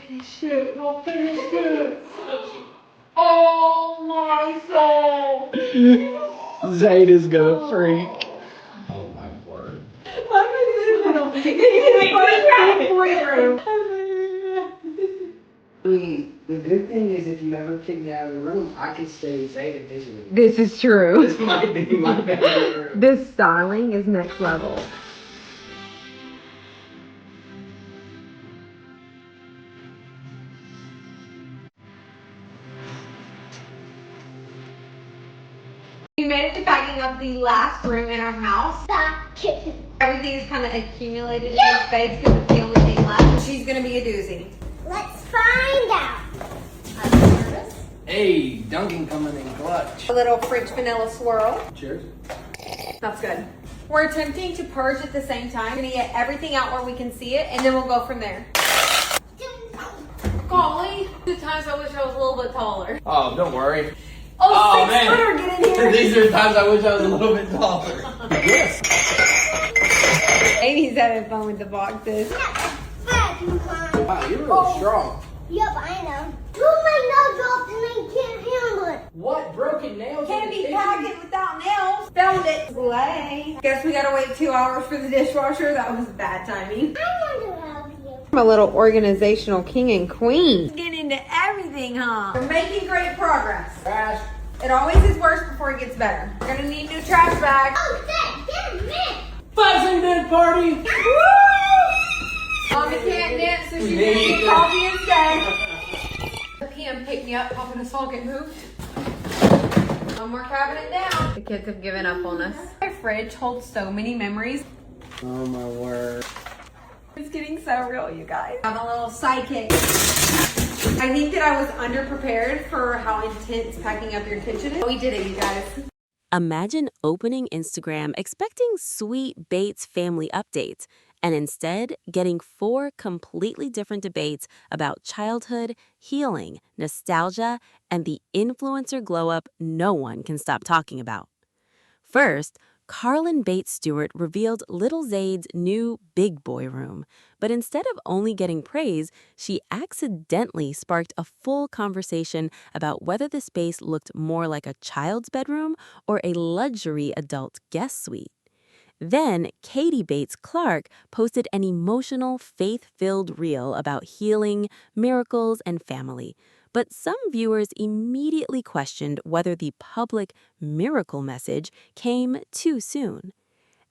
finish it. I'll finish it. Oh my soul. Zade is gonna freak. Oh my word. The good thing is if you ever kick me out of the room, I can stay Zade visually. This is true. This might be my favorite room. This styling is next level. We made it to packing up the last room in our house. The kitchen. Everything is kind of accumulated in this space because it's the only thing left. She's going to be a doozy. Let's find out. Hey, Duncan coming in clutch. A little French vanilla swirl. Cheers. That's good. We're attempting to purge at the same time. We're going to get everything out where we can see it, and then we'll go from there. Golly, the times I wish I was a little bit taller. Oh, don't worry. Oh, man. 6 footer, get in here. These are times I wish I was a little bit taller. Yes. Amy's having fun with the boxes. Wow, you're really strong. Yep, I know. Pull my nails off and I can't handle it. What? Broken nails? Can't be packing without nails. Found it. Slay. Guess we gotta wait 2 hours for the dishwasher. That was bad timing. I want to help you. I'm a little organizational king and queen. Get into everything, huh? We're making great progress. Trash. It always is worse before it gets better. We're gonna need new trash bags. Oh, get a minute. Buzzing dead party. Woo! Mama can't dance, so she's gonna get coffee instead. The PM picked me up, helping us all get moved. One more cabinet down. The kids have given up on us. My fridge holds so many memories. Oh my word. It's getting so real, you guys. I'm a little sidekick. I think that I was underprepared for how intense packing up your kitchen is. We did it, you guys. Imagine opening Instagram expecting sweet Bates family updates and instead getting 4 completely different debates about childhood, healing, nostalgia, and the influencer glow-up no one can stop talking about. First, Carlin Bates Stewart revealed little Zade's new big boy room, but instead of only getting praise, she accidentally sparked a full conversation about whether the space looked more like a child's bedroom or a luxury adult guest suite. Then, Katie Bates Clark posted an emotional, faith-filled reel about healing, miracles, and family. But some viewers immediately questioned whether the public miracle message came too soon.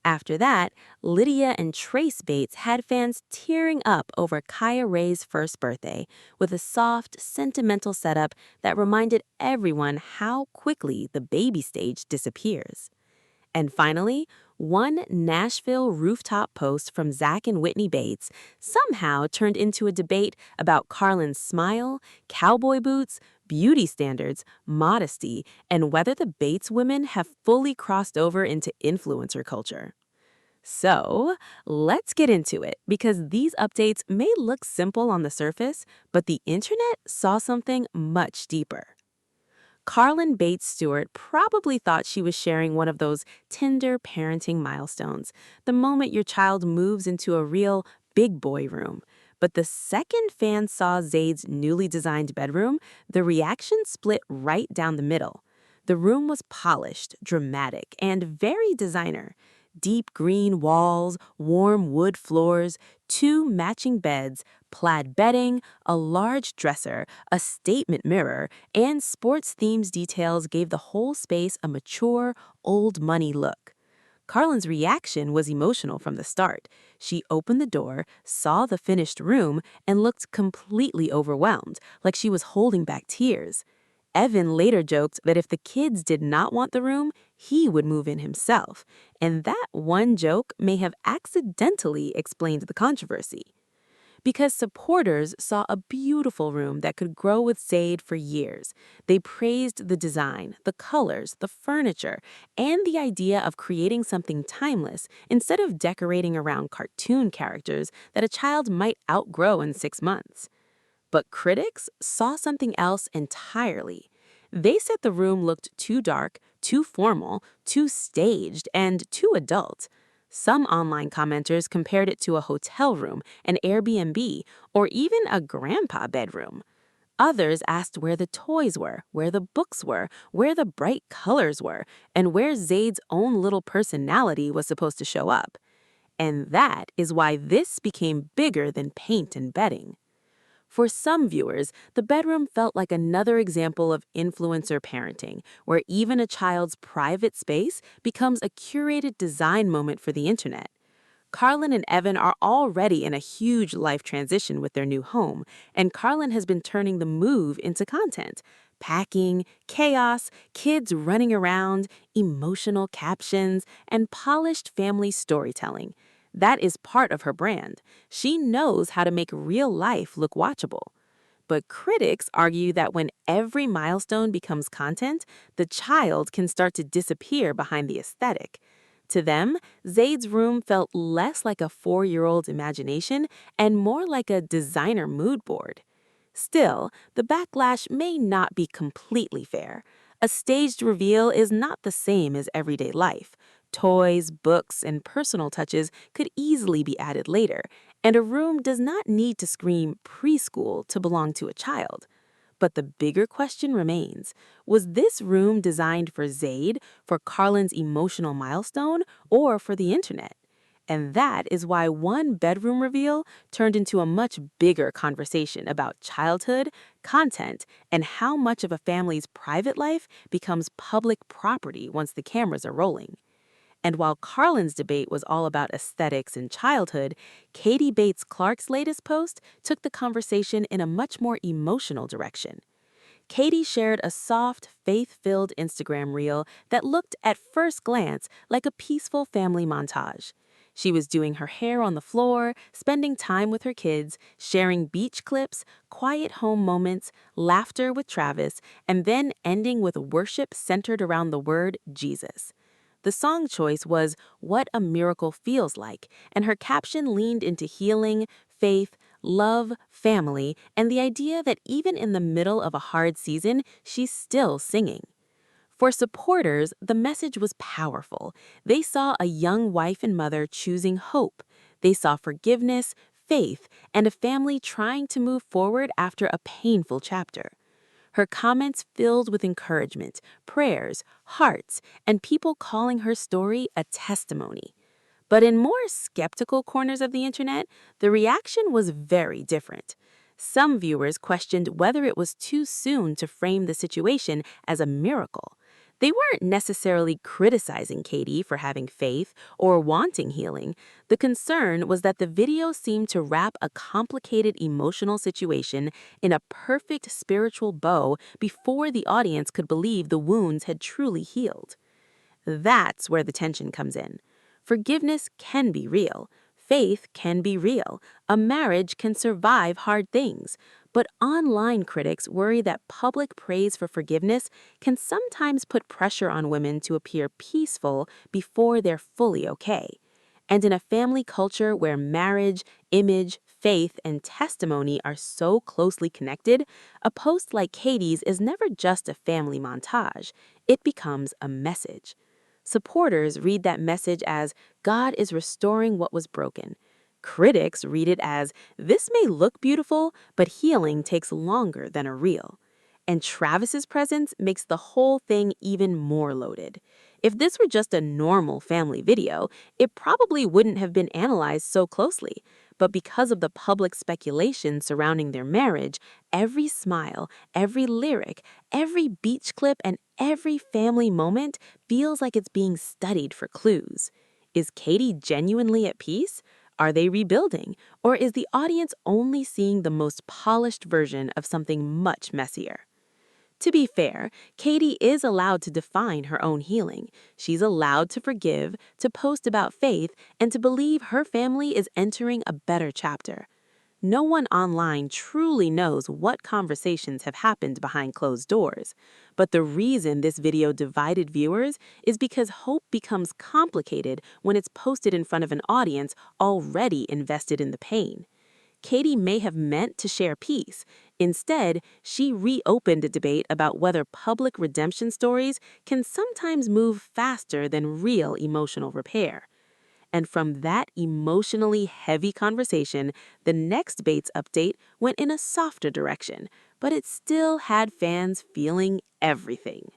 After that, Lydia and Trace Bates had fans tearing up over Kaia Rae's first birthday with a soft, sentimental setup that reminded everyone how quickly the baby stage disappears. And finally, one Nashville rooftop post from Zach and Whitney Bates somehow turned into a debate about Carlin's smile, cowboy boots, beauty standards, modesty, and whether the Bates women have fully crossed over into influencer culture. So, let's get into it, because these updates may look simple on the surface, but the internet saw something much deeper. Carlin Bates Stewart probably thought she was sharing one of those Tinder parenting milestones, the moment your child moves into a real big boy room. But the second fans saw Zade's newly designed bedroom, the reaction split right down the middle. The room was polished, dramatic, and very designer. Deep green walls, warm wood floors, 2 matching beds, plaid bedding, a large dresser, a statement mirror, and sports themes details gave the whole space a mature, old money look. Carlin's reaction was emotional from the start. She opened the door, saw the finished room, and looked completely overwhelmed, like she was holding back tears. Evan later joked that if the kids did not want the room, he would move in himself, and that one joke may have accidentally explained the controversy. Because supporters saw a beautiful room that could grow with Zade for years, they praised the design, the colors, the furniture, and the idea of creating something timeless instead of decorating around cartoon characters that a child might outgrow in 6 months. But critics saw something else entirely. They said the room looked too dark, too formal, too staged, and too adult. Some online commenters compared it to a hotel room, an Airbnb, or even a grandpa bedroom. Others asked where the toys were, where the books were, where the bright colors were, and where Zade's own little personality was supposed to show up. And that is why this became bigger than paint and bedding. For some viewers, the bedroom felt like another example of influencer parenting, where even a child's private space becomes a curated design moment for the internet. Carlin and Evan are already in a huge life transition with their new home, and Carlin has been turning the move into content. Packing, chaos, kids running around, emotional captions, and polished family storytelling. That is part of her brand. She knows how to make real life look watchable. But critics argue that when every milestone becomes content, the child can start to disappear behind the aesthetic. To them, Zade's room felt less like a 4-year-old's imagination and more like a designer mood board. Still, the backlash may not be completely fair. A staged reveal is not the same as everyday life. Toys, books, and personal touches could easily be added later, and a room does not need to scream preschool to belong to a child. But the bigger question remains, was this room designed for Zade, for Carlin's emotional milestone, or for the internet? And that is why one bedroom reveal turned into a much bigger conversation about childhood, content, and how much of a family's private life becomes public property once the cameras are rolling. And while Carlin's debate was all about aesthetics and childhood, Katie Bates Clark's latest post took the conversation in a much more emotional direction. Katie shared a soft, faith-filled Instagram reel that looked at first glance like a peaceful family montage. She was doing her hair on the floor, spending time with her kids, sharing beach clips, quiet home moments, laughter with Travis, and then ending with worship centered around the word Jesus. The song choice was What a Miracle Feels Like, and her caption leaned into healing, faith, love, family, and the idea that even in the middle of a hard season, she's still singing. For supporters, the message was powerful. They saw a young wife and mother choosing hope. They saw forgiveness, faith, and a family trying to move forward after a painful chapter. Her comments filled with encouragement, prayers, hearts, and people calling her story a testimony. But in more skeptical corners of the internet, the reaction was very different. Some viewers questioned whether it was too soon to frame the situation as a miracle. They weren't necessarily criticizing Katie for having faith or wanting healing. The concern was that the video seemed to wrap a complicated emotional situation in a perfect spiritual bow before the audience could believe the wounds had truly healed. That's where the tension comes in. Forgiveness can be real. Faith can be real. A marriage can survive hard things. But online critics worry that public praise for forgiveness can sometimes put pressure on women to appear peaceful before they're fully okay. And in a family culture where marriage, image, faith, and testimony are so closely connected, a post like Katie's is never just a family montage. It becomes a message. Supporters read that message as God is restoring what was broken. Critics read it as this may look beautiful, but healing takes longer than a reel. And Travis's presence makes the whole thing even more loaded. If this were just a normal family video, it probably wouldn't have been analyzed so closely. But because of the public speculation surrounding their marriage, every smile, every lyric, every beach clip, and every family moment feels like it's being studied for clues. Is Katie genuinely at peace? Are they rebuilding? Or is the audience only seeing the most polished version of something much messier? To be fair, Katie is allowed to define her own healing. She's allowed to forgive, to post about faith, and to believe her family is entering a better chapter. No one online truly knows what conversations have happened behind closed doors. But the reason this video divided viewers is because hope becomes complicated when it's posted in front of an audience already invested in the pain. Katie may have meant to share peace. Instead, she reopened a debate about whether public redemption stories can sometimes move faster than real emotional repair. And from that emotionally heavy conversation, the next Bates update went in a softer direction, but it still had fans feeling everything.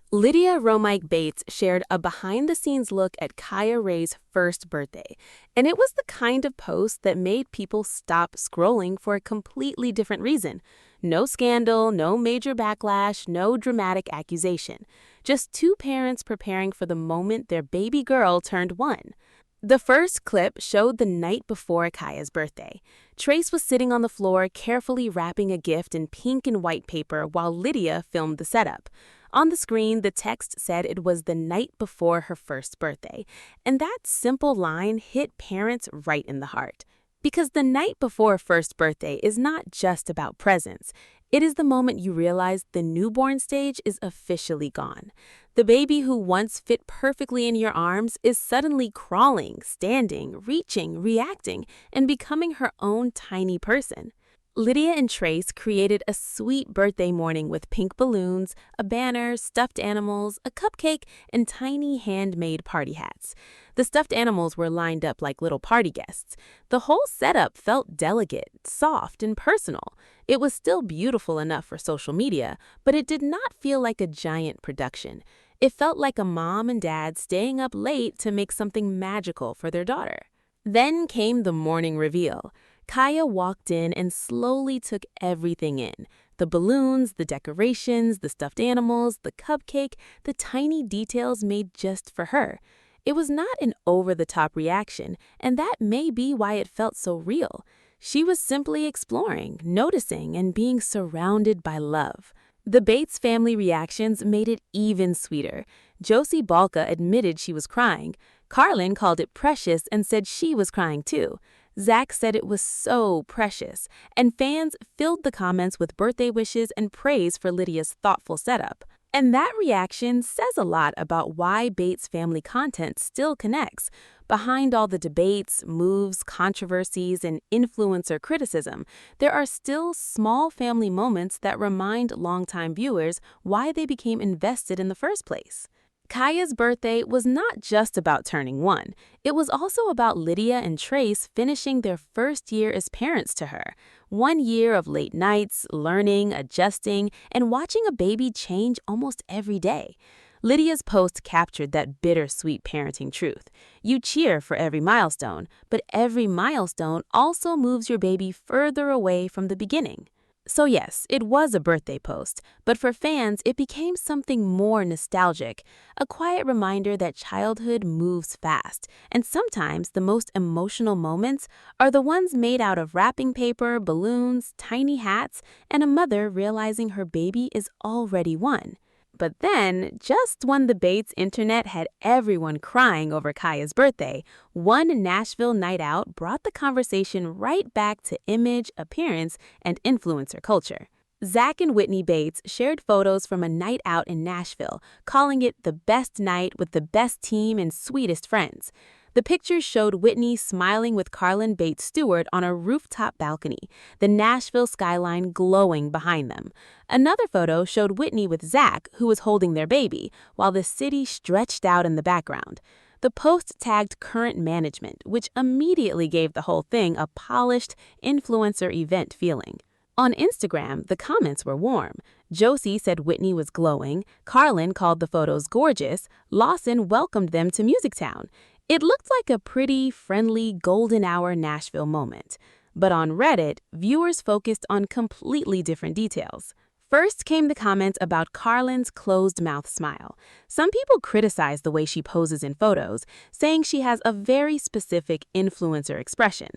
Lydia Bates shared a behind-the-scenes look at Kaia Rae's first birthday, and it was the kind of post that made people stop scrolling for a completely different reason. No scandal, no major backlash, no dramatic accusation. Just two parents preparing for the moment their baby girl turned 1. The first clip showed the night before Kaia's birthday. Trace was sitting on the floor carefully wrapping a gift in pink and white paper while Lydia filmed the setup. On the screen, the text said it was the night before her first birthday, and that simple line hit parents right in the heart. Because the night before first birthday is not just about presents. It is the moment you realize the newborn stage is officially gone. The baby who once fit perfectly in your arms is suddenly crawling, standing, reaching, reacting, and becoming her own tiny person. Lydia and Trace created a sweet birthday morning with pink balloons, a banner, stuffed animals, a cupcake, and tiny handmade party hats. The stuffed animals were lined up like little party guests. The whole setup felt delicate, soft, and personal. It was still beautiful enough for social media, but it did not feel like a giant production. It felt like a mom and dad staying up late to make something magical for their daughter. Then came the morning reveal. Kaia walked in and slowly took everything in. The balloons, the decorations, the stuffed animals, the cupcake, the tiny details made just for her. It was not an over-the-top reaction, and that may be why it felt so real. She was simply exploring, noticing, and being surrounded by love. The Bates family reactions made it even sweeter. Josie Balka admitted she was crying. Carlin called it precious and said she was crying too. Zach said it was so precious, and fans filled the comments with birthday wishes and praise for Lydia's thoughtful setup. And that reaction says a lot about why Bates family content still connects. Behind all the debates, moves, controversies, and influencer criticism, there are still small family moments that remind longtime viewers why they became invested in the first place. Kaia's birthday was not just about turning 1. It was also about Lydia and Trace finishing their first year as parents to her. 1 year of late nights, learning, adjusting, and watching a baby change almost every day. Lydia's post captured that bittersweet parenting truth. You cheer for every milestone, but every milestone also moves your baby further away from the beginning. So yes, it was a birthday post, but for fans, it became something more nostalgic, a quiet reminder that childhood moves fast, and sometimes the most emotional moments are the ones made out of wrapping paper, balloons, tiny hats, and a mother realizing her baby is already 1. But then, just when the Bates internet had everyone crying over Kaia's birthday, one Nashville night out brought the conversation right back to image, appearance, and influencer culture. Zach and Whitney Bates shared photos from a night out in Nashville, calling it the best night with the best team and sweetest friends. The pictures showed Whitney smiling with Carlin Bates Stewart on a rooftop balcony, the Nashville skyline glowing behind them. Another photo showed Whitney with Zach, who was holding their baby, while the city stretched out in the background. The post tagged current management, which immediately gave the whole thing a polished, influencer event feeling. On Instagram, the comments were warm. Josie said Whitney was glowing, Carlin called the photos gorgeous, Lawson welcomed them to Music Town. It looked like a pretty, friendly, golden hour Nashville moment. But on Reddit, viewers focused on completely different details. First came the comments about Carlin's closed-mouth smile. Some people criticized the way she poses in photos, saying she has a very specific influencer expression.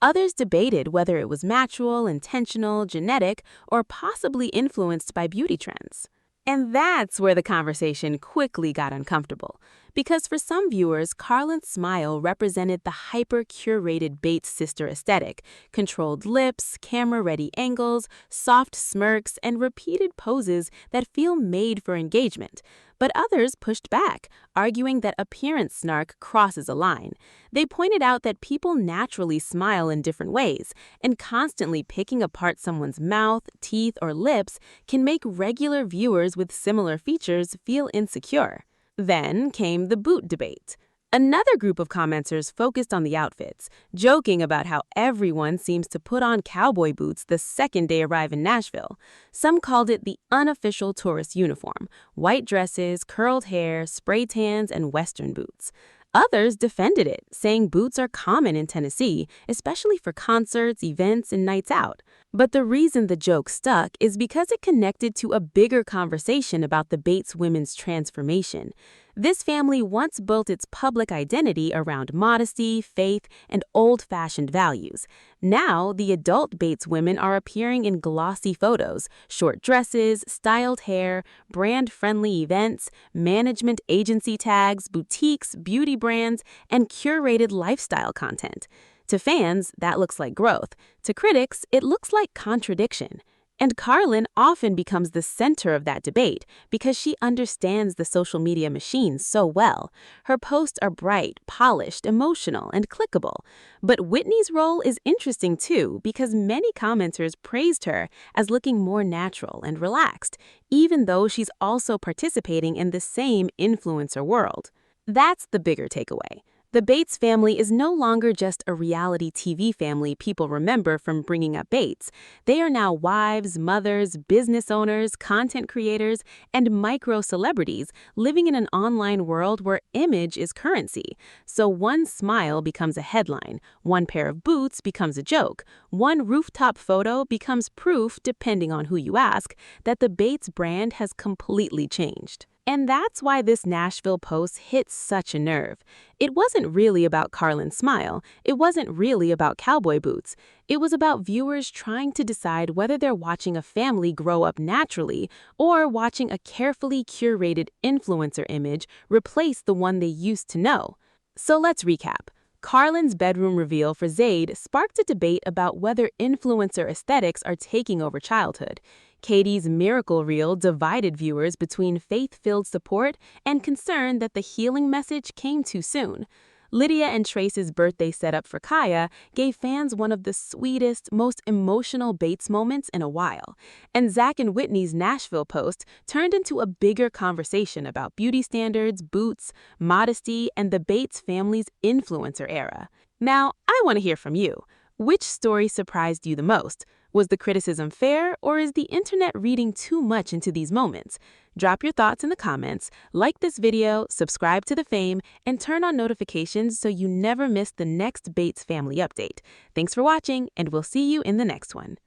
Others debated whether it was natural, intentional, genetic, or possibly influenced by beauty trends. And that's where the conversation quickly got uncomfortable. Because for some viewers, Carlin's smile represented the hyper-curated Bates sister aesthetic, controlled lips, camera-ready angles, soft smirks, and repeated poses that feel made for engagement. But others pushed back, arguing that appearance snark crosses a line. They pointed out that people naturally smile in different ways, and constantly picking apart someone's mouth, teeth, or lips can make regular viewers with similar features feel insecure. Then came the boot debate. Another group of commenters focused on the outfits, joking about how everyone seems to put on cowboy boots the second they arrive in Nashville. Some called it the unofficial tourist uniform: white dresses, curled hair, spray tans, and Western boots. Others defended it, saying boots are common in Tennessee, especially for concerts, events, and nights out. But the reason the joke stuck is because it connected to a bigger conversation about the Bates women's transformation. This family once built its public identity around modesty, faith, and old-fashioned values. Now, the adult Bates women are appearing in glossy photos, short dresses, styled hair, brand-friendly events, management agency tags, boutiques, beauty brands, and curated lifestyle content. To fans, that looks like growth. To critics, it looks like contradiction. And Carlin often becomes the center of that debate because she understands the social media machine so well. Her posts are bright, polished, emotional, and clickable. But Whitney's role is interesting too because many commenters praised her as looking more natural and relaxed, even though she's also participating in the same influencer world. That's the bigger takeaway. The Bates family is no longer just a reality TV family people remember from Bringing Up Bates. They are now wives, mothers, business owners, content creators, and micro-celebrities living in an online world where image is currency. So one smile becomes a headline, one pair of boots becomes a joke, one rooftop photo becomes proof, depending on who you ask, that the Bates brand has completely changed. And that's why this Nashville post hit such a nerve. It wasn't really about Carlin's smile. It wasn't really about cowboy boots. It was about viewers trying to decide whether they're watching a family grow up naturally or watching a carefully curated influencer image replace the one they used to know. So let's recap. Carlin's bedroom reveal for Zade sparked a debate about whether influencer aesthetics are taking over childhood. Katie's miracle reel divided viewers between faith-filled support and concern that the healing message came too soon. Lydia and Trace's birthday setup for Kaia gave fans one of the sweetest, most emotional Bates moments in a while. And Zach and Whitney's Nashville post turned into a bigger conversation about beauty standards, boots, modesty, and the Bates family's influencer era. Now, I want to hear from you. Which story surprised you the most? Was the criticism fair, or is the internet reading too much into these moments? Drop your thoughts in the comments, like this video, subscribe to The Fame, and turn on notifications so you never miss the next Bates family update. Thanks for watching, and we'll see you in the next one.